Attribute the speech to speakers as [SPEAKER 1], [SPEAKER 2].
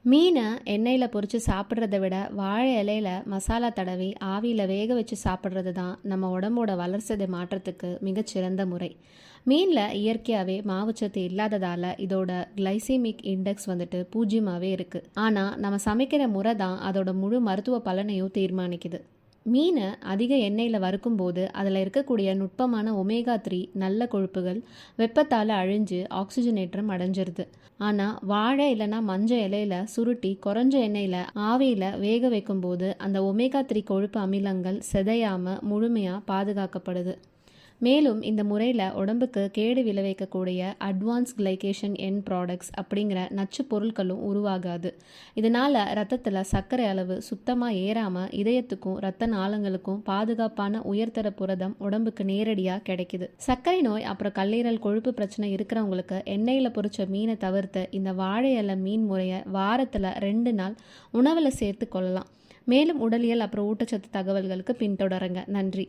[SPEAKER 1] மீனை எண்ணெயில் பொரித்து சாப்பிட்றத விட வாழை இலையில மசாலா தடவி ஆவியில் வேக வச்சு சாப்பிட்றது தான் நம்ம உடம்போட வளர்ச்சிதை மாற்றத்துக்கு மிகச்சிறந்த முறை. மீனில் இயற்கையாகவே மாவுச்சத்து இல்லாததால் இதோட கிளைசிமிக் இண்டெக்ஸ் வந்துட்டு பூஜ்ஜியமாகவே இருக்குது. ஆனால் நம்ம சமைக்கிற முறை தான் அதோட முழு மருத்துவ பலனையும் தீர்மானிக்குது. மீனை அதிக எண்ணெயில் வறுக்கும்போது அதில் இருக்கக்கூடிய நுட்பமான ஒமேகா 3 நல்ல கொழுப்புகள் வெப்பத்தால் அழிஞ்சு ஆக்சிஜனேற்றம் அடைஞ்சிருது. ஆனால் வாழை இல்லைன்னா மஞ்சள் இலையில சுருட்டி குறைஞ்ச எண்ணெயில் ஆவியில் வேக வைக்கும்போது அந்த ஒமேகா 3 கொழுப்பு அமிலங்கள் சிதையாமல் முழுமையாக பாதுகாக்கப்படுது. மேலும் இந்த முறையில் உடம்புக்கு கேடு விளைவிக்கக்கூடிய அட்வான்ஸ் கிளைகேஷன் என் ப்ராடக்ட்ஸ் அப்படிங்கிற நச்சு பொருட்களும் உருவாகாது. இதனால் ரத்தத்தில் சர்க்கரை அளவு சுத்தமாக ஏறாமல் இதயத்துக்கும் இரத்த நாளங்களுக்கும் பாதுகாப்பான உயர்தர புரதம் உடம்புக்கு நேரடியாக கிடைக்குது. சர்க்கரை நோய் அப்புறம் கல்லீரல் கொழுப்பு பிரச்சனை இருக்கிறவங்களுக்கு எண்ணெயில் பொரிச்ச மீனை தவிர்த்து இந்த வாழை இலை மீன் முறையை வாரத்தில் 2 நாள் உணவில் சேர்த்து கொள்ளலாம். மேலும் உடலியல் அப்புறம் ஊட்டச்சத்து தகவல்களுக்கு பின்தொடருங்க. நன்றி.